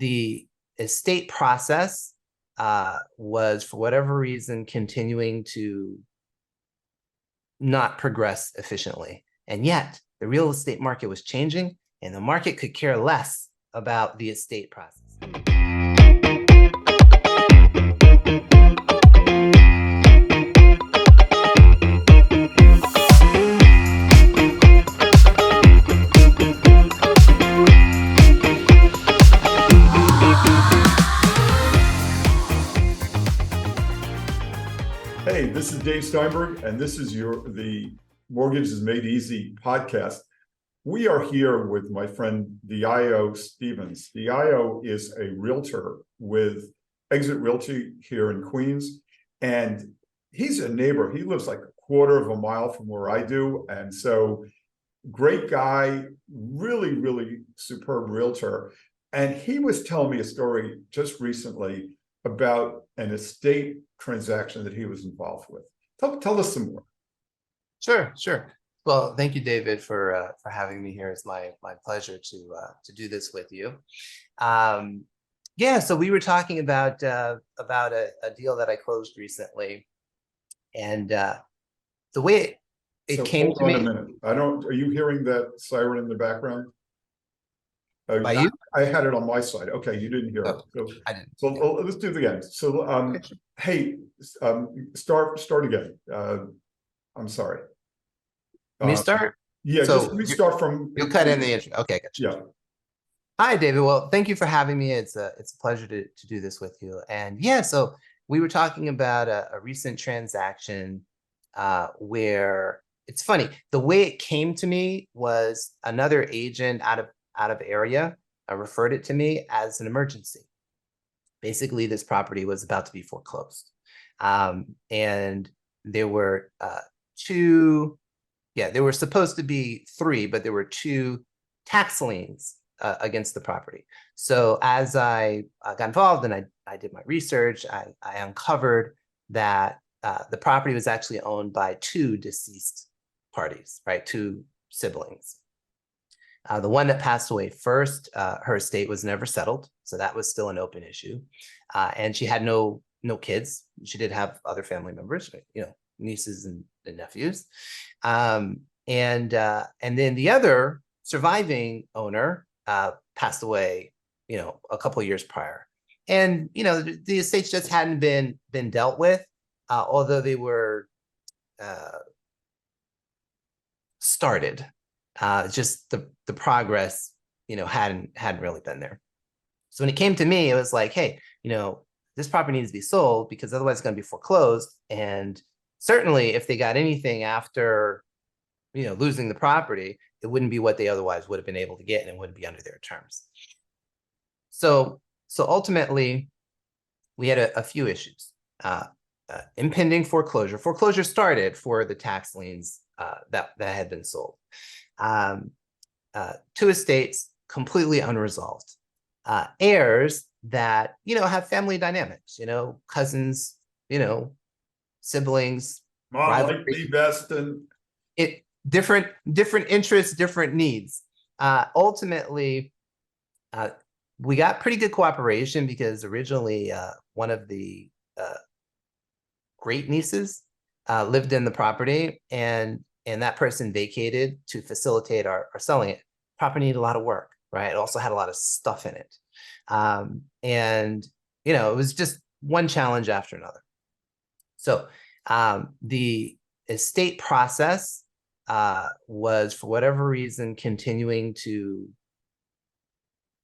the estate process was, for whatever reason, continuing to not progress efficiently. And yet the real estate market was changing, and the market could care less about the estate process. Hey, this is Dave Steinberg, and this is the Mortgage is Made Easy podcast. We are here with my friend Diallo Stevens. Diallo is a realtor with Exit Realty here in Queens, and he's a neighbor. He lives like a quarter of a mile from where I do, and so great guy, really, really superb realtor. And he was telling me a story just recently about an estate transaction that he was involved with. Tell us some more. Sure. Well, thank you, David, for having me here. It's my pleasure to do this with you. So we were talking about a deal that I closed recently, and the way it came to me. Hold on a minute. Are you hearing that siren in the background? By you? I had it on my side. Okay, you didn't hear it. So, I didn't. So let's do it again. So, hey, start again. I'm sorry. Me start? Yeah, so just restart from. You'll cut in the intro. Okay, gotcha. Yeah. Hi, David. Well, thank you for having me. It's a pleasure to do this with you. And so we were talking about a recent transaction where it's funny. The way it came to me was another agent out of area referred it to me as an emergency. Basically, this property was about to be foreclosed. And there were there were supposed to be 3, but there were 2 tax liens against the property. So as I got involved and I did my research, I uncovered that the property was actually owned by 2 deceased parties, right? 2 siblings. The one that passed away first, her estate was never settled, so that was still an open issue. And she had no kids. She did have other family members, nieces and nephews. And then the other surviving owner passed away, a couple of years prior. And the estates just hadn't been dealt with, although they were started. Just the progress, hadn't really been there. So when it came to me, it was like, hey, this property needs to be sold because otherwise it's going to be foreclosed. And certainly if they got anything after, losing the property, it wouldn't be what they otherwise would have been able to get, and it wouldn't be under their terms. So ultimately, we had a few issues. Impending foreclosure. Foreclosure started for the tax liens that had been sold. 2 estates completely unresolved. Heirs that have family dynamics. Cousins. Siblings. Mom liked me best, and different interests, different needs. Ultimately, we got pretty good cooperation because originally one of the great nieces lived in the property, and that person vacated to facilitate our selling it. Property needed a lot of work, right? It also had a lot of stuff in it. And it was just one challenge after another. So the estate process was, for whatever reason, continuing to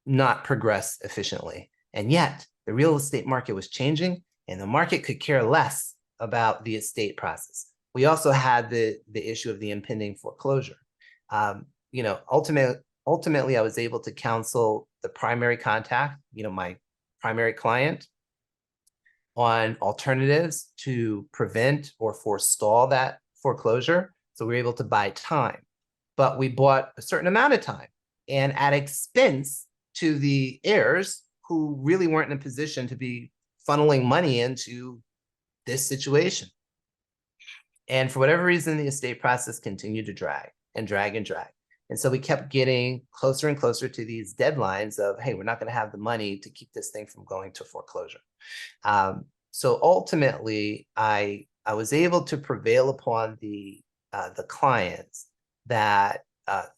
not progress efficiently. And yet the real estate market was changing, and the market could care less about the estate process. We also had the issue of the impending foreclosure. Ultimately, I was able to counsel the primary contact, my primary client, on alternatives to prevent or forestall that foreclosure. So we were able to buy time, but we bought a certain amount of time, and at expense to the heirs who really weren't in a position to be funneling money into this situation. And for whatever reason, the estate process continued to drag and drag and drag. And so we kept getting closer and closer to these deadlines of, hey, we're not going to have the money to keep this thing from going to foreclosure. So ultimately, I was able to prevail upon the clients that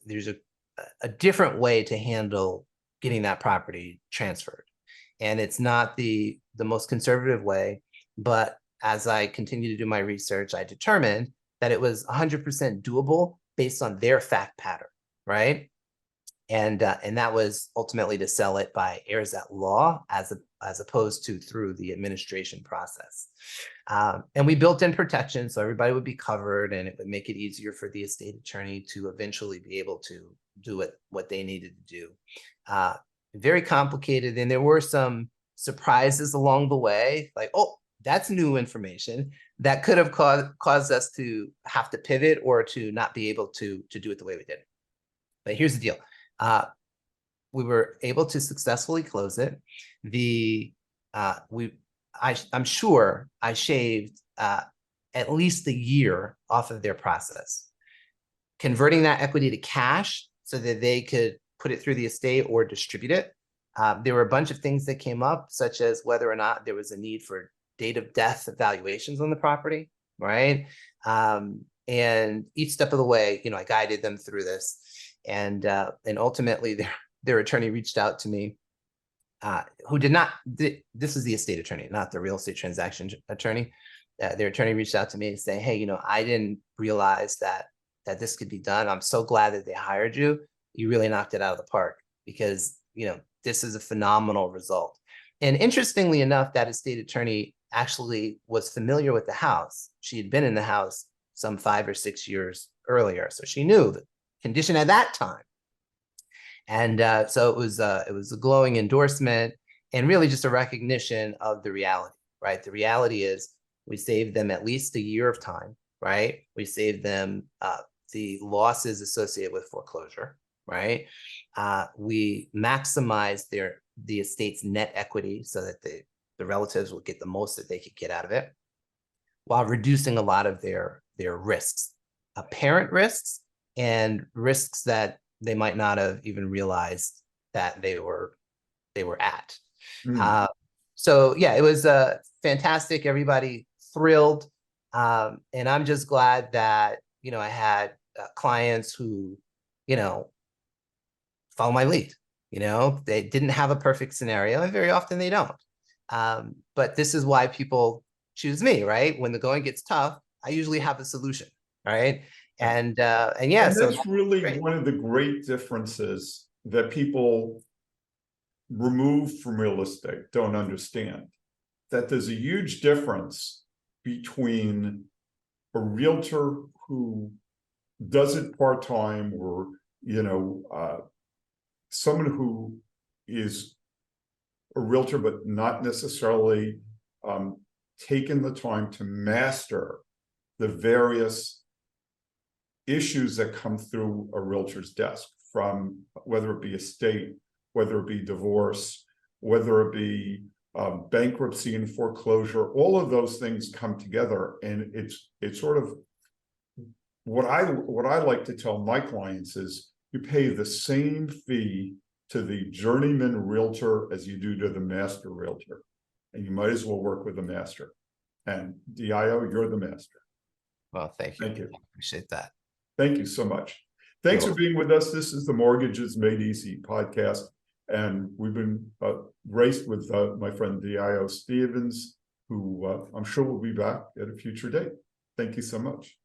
there's a different way to handle getting that property transferred. And it's not the most conservative way, but as I continue to do my research, I determined that it was 100% doable based on their fact pattern, right? And that was ultimately to sell it by heirs at law as opposed to through the administration process. And we built in protection so everybody would be covered, and it would make it easier for the estate attorney to eventually be able to do what they needed to do. Very complicated, and there were some surprises along the way, like, oh, that's new information that could have caused us to have to pivot or to not be able to do it the way we did. But here's the deal. We were able to successfully close it. I'm sure I shaved at least a year off of their process, converting that equity to cash so that they could put it through the estate or distribute it. There were a bunch of things that came up, such as whether or not there was a need for date of death evaluations on the property, right? And each step of the way, I guided them through this. And ultimately their attorney reached out to me, who did not, this is the estate attorney, not the real estate transaction attorney. Their attorney reached out to me and saying, hey, I didn't realize that this could be done. I'm so glad that they hired you. You really knocked it out of the park, because, this is a phenomenal result. And interestingly enough, that estate attorney actually was familiar with the house. She had been in the house some 5 or 6 years earlier. So she knew the condition at that time. And so it was a glowing endorsement and really just a recognition of the reality, right? The reality is we saved them at least a year of time, right? We saved them the losses associated with foreclosure, right? We maximized the estate's net equity so that the relatives would get the most that they could get out of it, while reducing a lot of their risks, apparent risks, and risks that they might not have even realized that they were at. So yeah, it was fantastic. Everybody thrilled, and I'm just glad that I had clients who follow my lead. They didn't have a perfect scenario, and very often they don't. But this is why people choose me, right? When the going gets tough, I usually have a solution, right? And yeah, and so that's really one of the great differences that people removed from real estate don't understand, that there's a huge difference between a realtor who does it part-time, or someone who is a realtor but not necessarily taken the time to master the various issues that come through a realtor's desk, from whether it be estate, whether it be divorce, whether it be bankruptcy and foreclosure. All of those things come together, and it's sort of what I like to tell my clients is, you pay the same fee to the journeyman realtor as you do to the master realtor, and you might as well work with the master. And Diallo, you're the master. Well, thank you. Thank you. I appreciate that. Thank you so much. Thanks for being with us. This is the Mortgages Made Easy podcast, and we've been graced with my friend Diallo Stevens, who I'm sure will be back at a future date. Thank you so much.